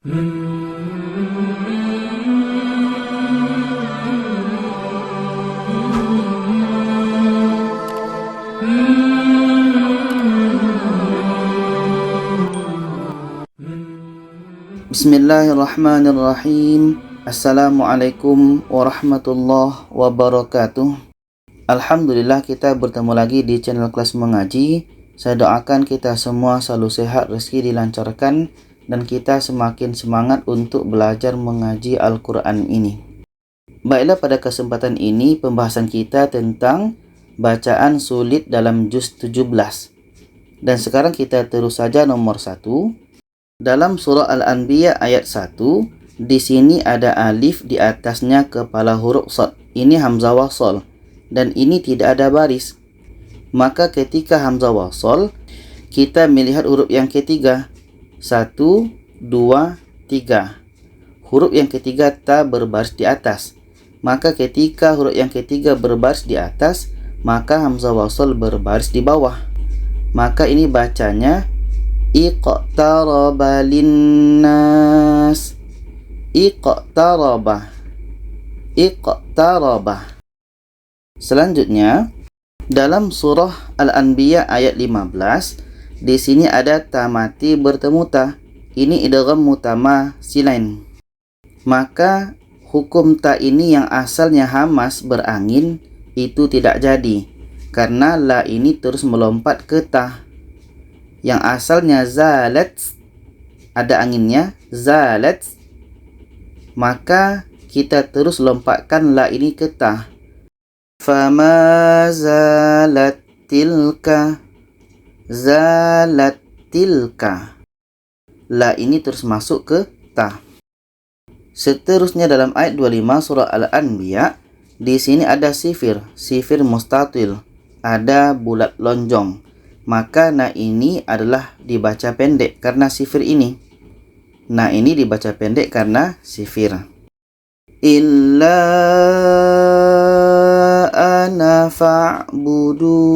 Bismillahirrahmanirrahim. Assalamualaikum warahmatullahi wabarakatuh. Alhamdulillah, kita bertemu lagi di channel Kelas Mengaji. Saya doakan kita semua selalu sehat, rezeki dilancarkan, dan kita semakin semangat untuk belajar mengaji Al-Quran ini. Baiklah, pada kesempatan ini pembahasan kita tentang bacaan sulit dalam juz 17. Dan sekarang kita terus saja nomor 1. Dalam surah Al-Anbiya ayat 1, di sini ada alif di atasnya kepala huruf shad. Ini hamzah wasal dan ini tidak ada baris. Maka ketika hamzah wasal, kita melihat huruf yang ketiga. 1, 2, 3. Huruf yang ketiga tak berbaris di atas. Maka ketika huruf yang ketiga berbaris di atas, maka hamzah wasal berbaris di bawah. Maka ini bacanya Iqtaraba linnas. Iqtaraba. Iqtaraba. Selanjutnya, dalam surah Al-Anbiya ayat 15, di sini ada tamati bertemu ta. Ini idgham mutama silain. Maka hukum ta ini yang asalnya hamas berangin itu tidak jadi, karena la ini terus melompat ke ta. Yang asalnya zalat, ada anginnya, zalat, maka kita terus lompatkan la ini ke ta. Fama zalat tilka. Zalat tilka. La ini terus masuk ke ta. Seterusnya dalam ayat 25 surah Al-Anbiya, di sini ada sifir, sifir mustatil, ada bulat lonjong. Maka na ini adalah dibaca pendek karena sifir ini. Na ini dibaca pendek karena sifir. Illa ana fa'budun.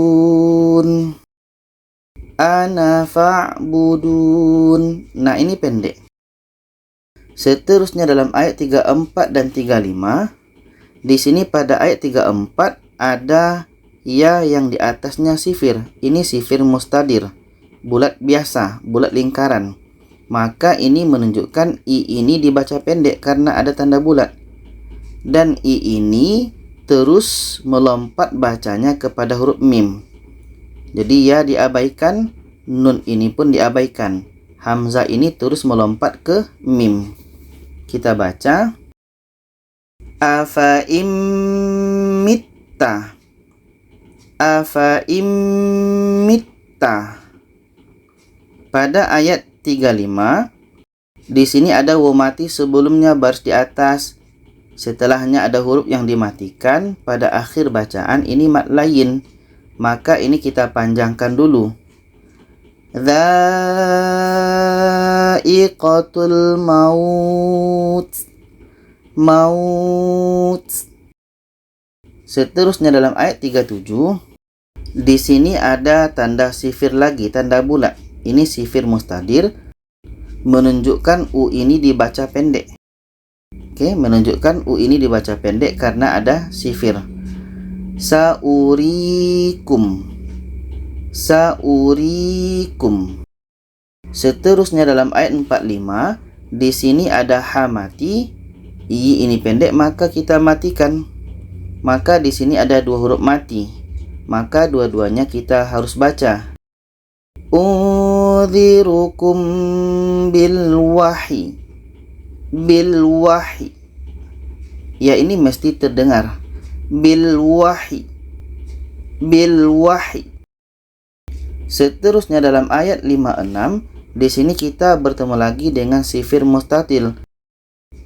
Ana fa'budun. Nah, ini pendek. Seterusnya dalam ayat 34 dan 35, di sini pada ayat 34 ada ya yang di atasnya sifir. Ini sifir mustadir, bulat biasa, bulat lingkaran. Maka ini menunjukkan i ini dibaca pendek karena ada tanda bulat. Dan i ini terus melompat bacanya kepada huruf mim. Jadi ya diabaikan, nun ini pun diabaikan. Hamzah ini terus melompat ke mim. Kita baca afa immitta. Afa immitta. Pada ayat 35, di sini ada waw mati sebelumnya baris di atas. Setelahnya ada huruf yang dimatikan pada akhir bacaan, ini mad lain. Maka ini kita panjangkan dulu. Dha'iqatul maut. Maut. Seterusnya dalam ayat 37, di sini ada tanda sifir lagi, tanda bulat. Ini sifir mustadir, menunjukkan u ini dibaca pendek. Oke, menunjukkan u ini dibaca pendek karena ada sifir. Saurikum. Saurikum. Seterusnya dalam ayat 45, di sini ada ha mati. I ini pendek, maka kita matikan. Maka di sini ada dua huruf mati. Maka dua-duanya kita harus baca. Unzirukum bil wahyi. Bil wahyi. Ya, ini mesti terdengar. Bil wahyi. Bil wahyi. Seterusnya dalam ayat 56, di sini kita bertemu lagi dengan sifir mustatil.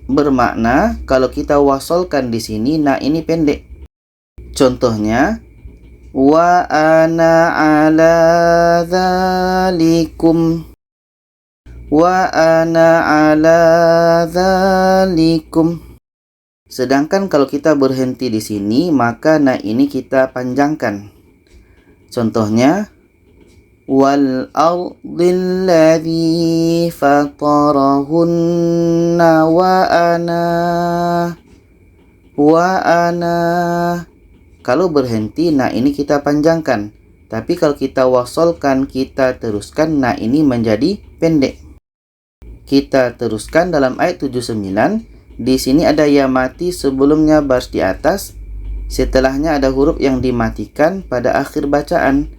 Bermakna kalau kita wasolkan di sini, nah ini pendek. Contohnya, wa ana ala dzalikum. Wa ana ala dzalikum. Sedangkan kalau kita berhenti di sini, maka nah ini kita panjangkan. Contohnya, wal ardil ladzi fatarahunna wa ana. Kalau berhenti, nah ini kita panjangkan. Tapi kalau kita wasolkan, kita teruskan, nah ini menjadi pendek. Kita teruskan dalam ayat 79. Di sini ada ya mati sebelumnya baris di atas. Setelahnya ada huruf yang dimatikan pada akhir bacaan.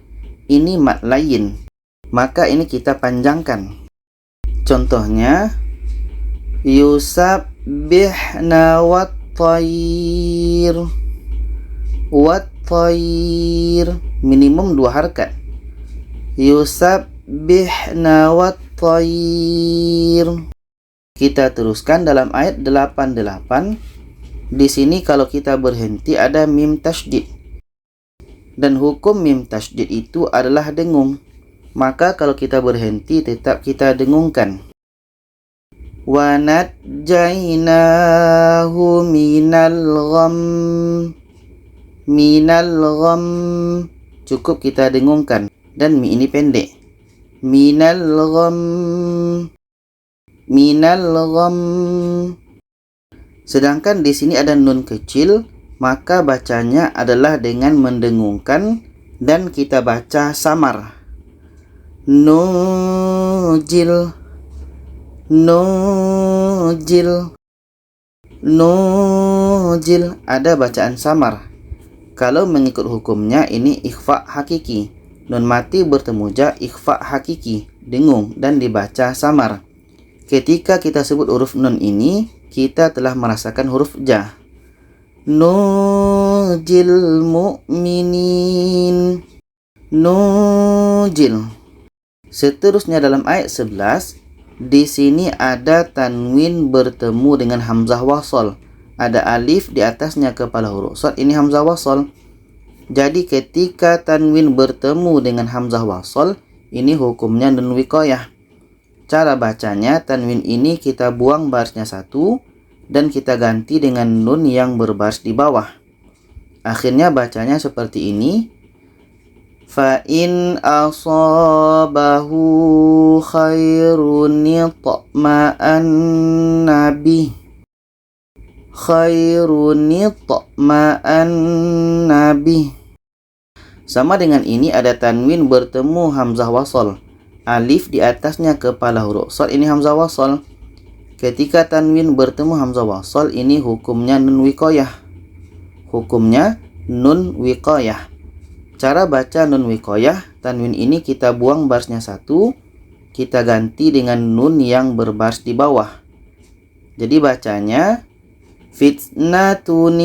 Ini mad lain. Maka ini kita panjangkan. Contohnya, yusabbihna wat-tayr. Wat-tayr. Minimum 2 harakat. Yusabbihna wat-tayr. Kita teruskan dalam ayat 88. Di sini kalau kita berhenti ada mim tasydid. Dan hukum mim tasydid itu adalah dengung. Maka kalau kita berhenti tetap kita dengungkan. Wa najjaynahu minal gham. Minal gham. Cukup kita dengungkan. Dan mi ini pendek. Minal gham. Minal gham. Sedangkan di sini ada nun kecil, maka bacanya adalah dengan mendengungkan dan kita baca samar. Nujil. Nujil. Nujil. Ada bacaan samar. Kalau mengikut hukumnya ini ikhfa hakiki. Nun mati bertemu ja, ikhfa hakiki, dengung dan dibaca samar. Ketika kita sebut huruf nun ini, kita telah merasakan huruf ja. Nujil mu'minin. Nujil. Seterusnya dalam ayat 11, di sini ada tanwin bertemu dengan hamzah wasol. Ada alif di atasnya kepala huruf shad, ini hamzah wasol. Jadi ketika tanwin bertemu dengan hamzah wasol, ini hukumnya nun wiqayah. Cara bacanya, tanwin ini kita buang barisnya 1 dan kita ganti dengan nun yang berbaris di bawah. Akhirnya bacanya seperti ini. Fa in asabahu khairun yatma'anna bih. Khairun yatma'anna bih. Sama dengan ini ada tanwin bertemu hamzah wasol. Alif di atasnya kepala huruf shad, ini hamzah wasol. Ketika tanwin bertemu hamzah wasol, ini hukumnya nun wiqayah. Hukumnya nun wiqayah. Cara baca nun wiqayah, tanwin ini kita buang barisnya 1, kita ganti dengan nun yang berbaris di bawah. Jadi bacanya fitnatun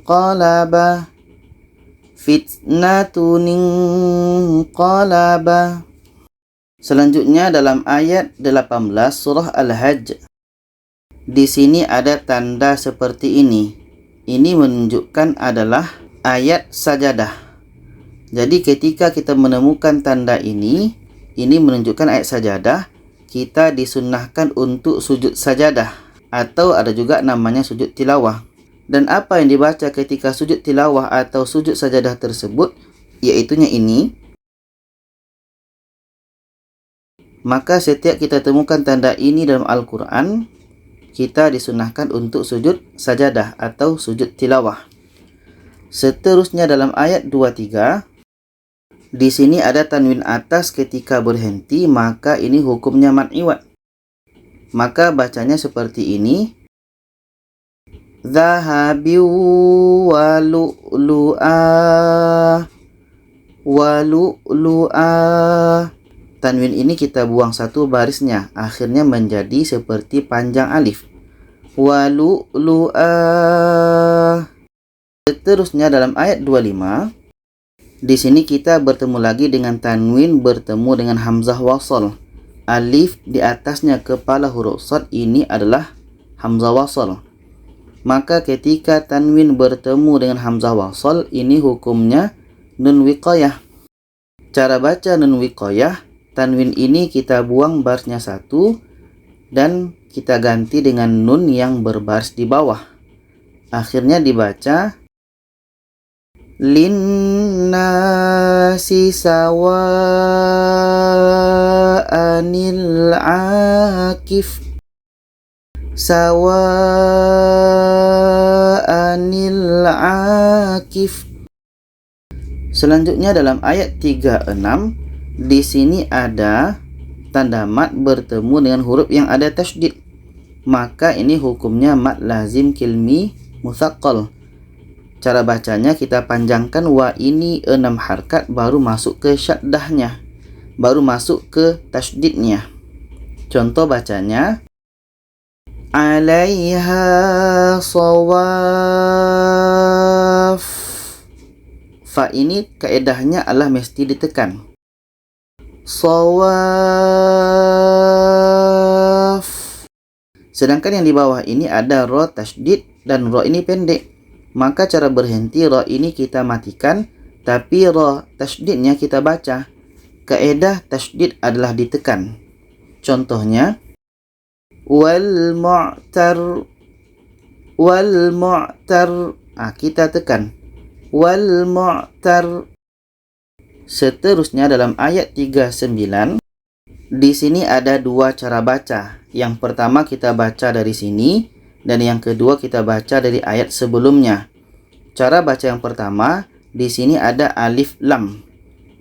inqalaba. Fitnatun inqalaba. Selanjutnya dalam ayat 18 surah Al-Hajj. Di sini ada tanda seperti ini. Ini menunjukkan adalah ayat sajadah. Jadi ketika kita menemukan tanda ini menunjukkan ayat sajadah, kita disunnahkan untuk sujud sajadah. Atau ada juga namanya sujud tilawah. Dan apa yang dibaca ketika sujud tilawah atau sujud sajadah tersebut, yaitunya ini. Maka setiap kita temukan tanda ini dalam Al-Quran, kita disunahkan untuk sujud sajadah atau sujud tilawah. Seterusnya dalam ayat 23, di sini ada tanwin atas ketika berhenti, maka ini hukumnya mad iwad. Maka bacanya seperti ini. Zahabi wa lu'lu'a. Wa lu'lu'a. Tanwin ini kita buang 1 barisnya, akhirnya menjadi seperti panjang alif. Wa lu'lu'a. Seterusnya dalam ayat 25, di sini kita bertemu lagi dengan tanwin bertemu dengan hamzah wasal. Alif di atasnya kepala huruf shad, ini adalah hamzah wasal. Maka ketika tanwin bertemu dengan hamzah wasal, ini hukumnya nun wiqayah. Cara baca nun wiqayah, tanwin ini kita buang barisnya 1 dan kita ganti dengan nun yang berbaris di bawah. Akhirnya dibaca linnasi sawa'anil akif sawa'anil akif. Selanjutnya dalam ayat 36, di sini ada tanda mat bertemu dengan huruf yang ada tasydid. Maka ini hukumnya mat lazim kilmi mutsaqqal. Cara bacanya kita panjangkan wa ini 6 harkat baru masuk ke syaddahnya, baru masuk ke tasydidnya. Contoh bacanya alaiha shawaf. Fa ini kaedahnya adalah mesti ditekan. Shawaf. Sedangkan yang di bawah ini ada ro tasydid dan ro ini pendek. Maka cara berhenti ro ini kita matikan, tapi ro tasydidnya kita baca. Kaedah tasydid adalah ditekan. Contohnya wal mu'tar. Kita tekan wal mu'tar. Seterusnya dalam ayat 39, di sini ada dua cara baca. Yang pertama kita baca dari sini, dan yang kedua kita baca dari ayat sebelumnya. Cara baca yang pertama, di sini ada alif lam.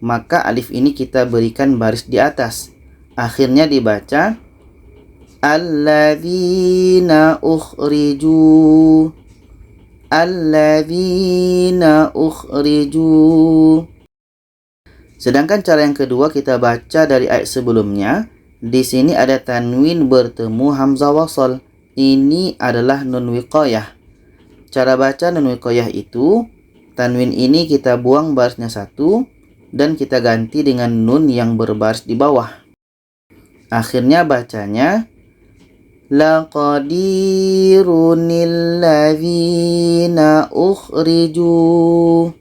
Maka alif ini kita berikan baris di atas. Akhirnya dibaca alladzina ukhriju. Alladzina ukhriju. Sedangkan cara yang kedua kita baca dari ayat sebelumnya. Di sini ada tanwin bertemu hamzah wasal. Ini adalah nun wiqayah. Cara baca nun wiqayah itu, tanwin ini kita buang barisnya satu dan kita ganti dengan nun yang berbaris di bawah. Akhirnya bacanya laqadirunil ladzina ukhriju.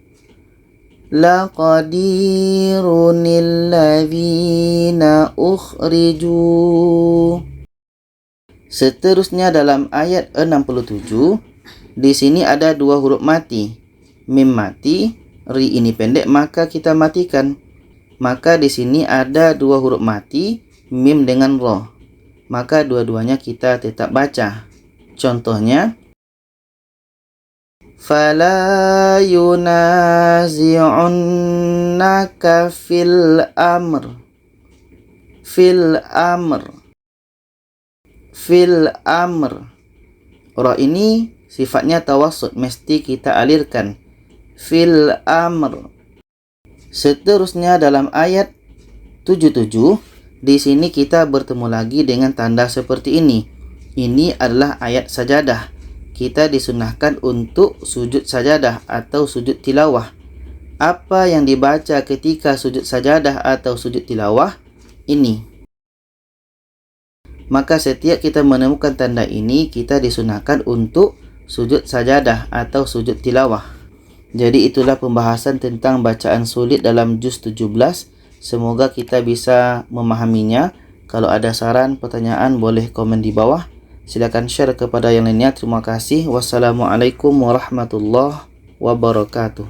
Laqadirunil ladzina ukhriju. Seterusnya dalam ayat 67, di sini ada dua huruf mati. Mim mati, ri ini pendek, maka kita matikan. Maka di sini ada dua huruf mati, mim dengan ro. Maka dua-duanya kita tetap baca. Contohnya fala yunazi'unnaka fil amr. Fil amr. Ro ini sifatnya tawassut, mesti kita alirkan. Fil amr. Seterusnya dalam ayat 77, di sini kita bertemu lagi dengan tanda seperti ini. Ini adalah ayat sajadah. Kita disunahkan untuk sujud sajadah atau sujud tilawah. Apa yang dibaca ketika sujud sajadah atau sujud tilawah? Ini. Maka setiap kita menemukan tanda ini, kita disunahkan untuk sujud sajadah atau sujud tilawah. Jadi itulah pembahasan tentang bacaan sulit dalam juz 17. Semoga kita bisa memahaminya. Kalau ada saran, pertanyaan, boleh komen di bawah. Silakan share kepada yang lainnya. Terima kasih. Wassalamualaikum warahmatullahi wabarakatuh.